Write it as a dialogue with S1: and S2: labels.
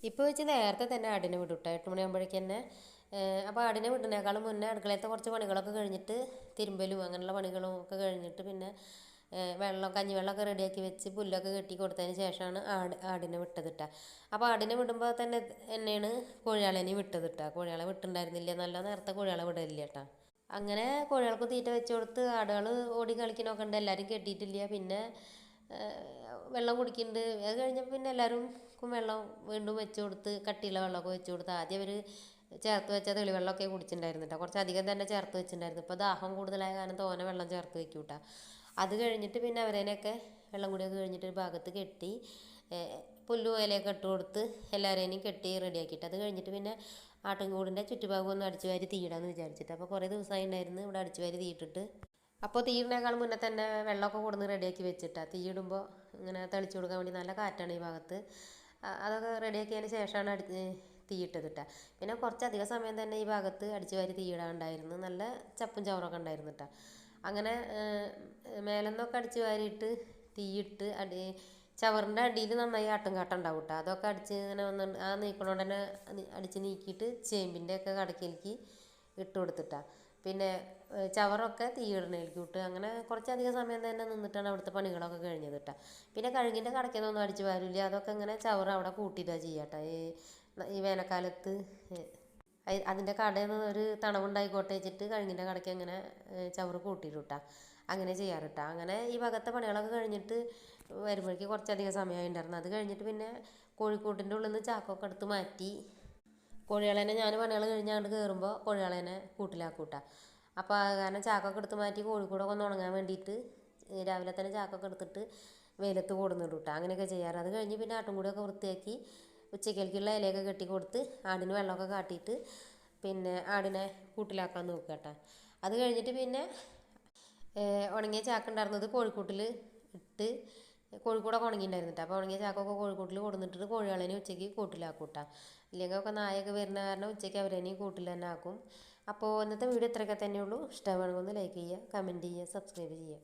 S1: ഇപ്പോൾ വെച്ച് നേരത്തെ തന്നെ ആടിനെ വിടും കേട്ടോ 8 മണിയാകുമ്പോഴേക്ക് തന്നെ. അപ്പോൾ ആടിനെ വിടുന്നേക്കാളും മുന്നേ അടുക്കളയത്തെ കുറച്ച് പണികളൊക്കെ കഴിഞ്ഞിട്ട് തിരുമ്പലും അങ്ങനെയുള്ള പണികളും ഒക്കെ കഴിഞ്ഞിട്ട് പിന്നെ കഞ്ഞിവെള്ളമൊക്കെ റെഡിയാക്കി വെച്ച് പുല്ലൊക്കെ കെട്ടി കൊടുത്തതിന് ശേഷമാണ് ആടിനെ വിട്ടതിട്ട. അപ്പോൾ ആടിനെ വിടുമ്പോൾ തന്നെ എന്നെയാണ് കോഴിയാളേനെ വിട്ടതിട്ട. കോഴിയാളെ വിട്ടുണ്ടായിരുന്നില്ല, നല്ല നേരത്തെ കോഴിയാളെ വിടലില്ല കേട്ടോ. അങ്ങനെ കോഴികൾക്ക് തീറ്റ വെച്ച് കൊടുത്ത് ആടുകൾ ഓടി കളിക്കണമൊക്കെ ഉണ്ട്. എല്ലാവരും കെട്ടിയിട്ടില്ല. പിന്നെ വെള്ളം കുടിക്കുന്നുണ്ട്. അത് കഴിഞ്ഞപ്പോൾ പിന്നെ എല്ലാവരും വെള്ളം വീണ്ടും വെച്ച് കൊടുത്ത് കട്ടിയുള്ള വെള്ളമൊക്കെ വെച്ച് കൊടുത്ത് ആദ്യം അവർ ചേർത്ത് വെച്ച തെളിവെള്ളമൊക്കെ കുടിച്ചിട്ടുണ്ടായിരുന്നു കേട്ടോ. കുറച്ചധികം തന്നെ ചേർത്ത് വെച്ചിട്ടുണ്ടായിരുന്നു. ഇപ്പോൾ ദാഹം കൂടുതലായ കാരണം തോനെ വെള്ളം ചേർത്ത് വെക്കും കേട്ടോ. അത് കഴിഞ്ഞിട്ട് പിന്നെ അവരേനെയൊക്കെ വെള്ളം കൂടിയൊക്കെ കഴിഞ്ഞിട്ട് ഒരു ഭാഗത്ത് കെട്ടി പുല്ലും ഇലയൊക്കെ ഇട്ട് കൊടുത്ത് എല്ലാവരേനെയും കെട്ടി റെഡിയാക്കിയിട്ട് അത് കഴിഞ്ഞിട്ട് പിന്നെ ആട്ടിൻകൂടിൻ്റെ ചുറ്റുഭാഗം ഒന്ന് അടിച്ചു വാരി തീയിടാന്ന് വിചാരിച്ചിട്ട്. അപ്പോൾ കുറേ ദിവസമായി ഉണ്ടായിരുന്നു ഇവിടെ അടിച്ചു വാരി തീയിട്ടിട്ട്. അപ്പോൾ തീയിടുന്നേക്കാൾ മുന്നേ തന്നെ വെള്ളമൊക്കെ കൊടുന്ന് റെഡിയാക്കി വെച്ചിട്ടാണ്. തീയിടുമ്പോൾ ഇങ്ങനെ തെളിച്ചു കൊടുക്കാൻ വേണ്ടി നല്ല കാറ്റാണ് ഈ ഭാഗത്ത്. അതൊക്കെ റെഡിയാക്കിയതിന് ശേഷമാണ് തീയിട്ടതിട്ട. പിന്നെ കുറച്ചധികം സമയം തന്നെ ഈ ഭാഗത്ത് അടിച്ചു വാരി തീയിടാനുണ്ടായിരുന്നു. നല്ല ചപ്പും ചവറൊക്കെ ഉണ്ടായിരുന്നു കേട്ടോ. അങ്ങനെ മേലെന്നൊക്കെ അടിച്ചു വാരിയിട്ട് തീയിട്ട് ചവറിൻ്റെ അടിയിൽ നന്നായി ആട്ടും കാട്ടം ഉണ്ടാവും കേട്ടോ. അതൊക്കെ അടിച്ച് ഇങ്ങനെ ഒന്ന് ആ നീക്കണോണ്ട് തന്നെ അടിച്ച് നീക്കിയിട്ട് ചേമ്പിൻ്റെ ഒക്കെ കടക്കിലേക്ക് ഇട്ട് കൊടുത്തിട്ടാണ്. പിന്നെ ചവറൊക്കെ തീയിടണേലേക്ക് വിട്ട് അങ്ങനെ കുറച്ചധികം സമയം തന്നെ നിന്നിട്ടാണ് അവിടുത്തെ പണികളൊക്കെ കഴിഞ്ഞത് കേട്ടോ. പിന്നെ കഴുകിൻ്റെ കടയ്ക്കൊന്നും അടിച്ച് വാരില്ല. അതൊക്കെ ഇങ്ങനെ ചവറ് അവിടെ കൂട്ടിയിട്ടാണ് ചെയ്യാട്ടോ. ഈ വേനൽക്കാലത്ത് അതിൻ്റെ കടയിൽ നിന്ന് ഒരു തണവുണ്ടായിക്കോട്ടെ വെച്ചിട്ട് കഴുകിൻ്റെ കടയ്ക്ക് അങ്ങനെ ചവറ് കൂട്ടിയിട്ടാ അങ്ങനെ ചെയ്യാറിട്ടാ. അങ്ങനെ ഈ ഭാഗത്തെ പണികളൊക്കെ കഴിഞ്ഞിട്ട് വരുമ്പോഴേക്ക് കുറച്ചധികം സമയമായിട്ടുണ്ടായിരുന്നു. അത് കഴിഞ്ഞിട്ട് പിന്നെ കോഴിക്കൂട്ടിൻ്റെ ഉള്ളിൽ നിന്ന് ചാക്കൊക്കെ എടുത്ത് മാറ്റി കോഴികളേനെ ഞാൻ പണികൾ കഴിഞ്ഞാണ്ട് കയറുമ്പോൾ കോഴികളേനെ കൂട്ടിലാക്കൂട്ടാ. അപ്പോൾ അത് കാരണം ചാക്കൊക്കെ എടുത്ത് മാറ്റി കോഴിക്കൂടൊക്കെ ഒന്ന് ഉണങ്ങാൻ വേണ്ടിയിട്ട് രാവിലെ തന്നെ ചാക്കൊക്കെ എടുത്തിട്ട് വെയിലത്ത് കൊടുന്നിടും കേട്ടോ. അങ്ങനെയൊക്കെ ചെയ്യാറ്. അത് കഴിഞ്ഞ് പിന്നെ ആട്ടുംകൂടിയൊക്കെ വൃത്തിയാക്കി ഉച്ചക്കലേക്കുള്ള ഇലയൊക്കെ കെട്ടി കൊടുത്ത് ആടിന് വെള്ളമൊക്കെ കാട്ടിയിട്ട് പിന്നെ ആടിനെ കൂട്ടിലാക്കാൻ നോക്കുക കേട്ടോ. അത് കഴിഞ്ഞിട്ട് പിന്നെ ഉണങ്ങിയ ചാക്കുണ്ടായിരുന്നത് കോഴിക്കൂട്ടിൽ ഇട്ട് കോഴിക്കൂടൊക്കെ ഉണങ്ങിയിട്ടുണ്ടായിരുന്നു കേട്ടോ. അപ്പോൾ ഉണങ്ങിയ ചാക്കൊക്കെ കോഴിക്കൂട്ടിൽ കൊടുന്നിട്ട് കോഴികളേനെ ഉച്ചയ്ക്ക് കൂട്ടിലാക്കൂട്ടാ. ഇല്ലെങ്കിൽ ഒക്കെ നായൊക്കെ വരുന്ന കാരണം ഉച്ചയ്ക്ക് അവരേനെയും കൂട്ടിൽ തന്നെ ആക്കും. അപ്പോൾ ഇന്നത്തെ വീഡിയോ ഇത്രയൊക്കെ തന്നെയുള്ളൂ. ഇഷ്ടമാണെങ്കിൽ ഒന്ന് ലൈക്ക് ചെയ്യുക, കമൻറ്റ് ചെയ്യുക, സബ്സ്ക്രൈബ് ചെയ്യുക.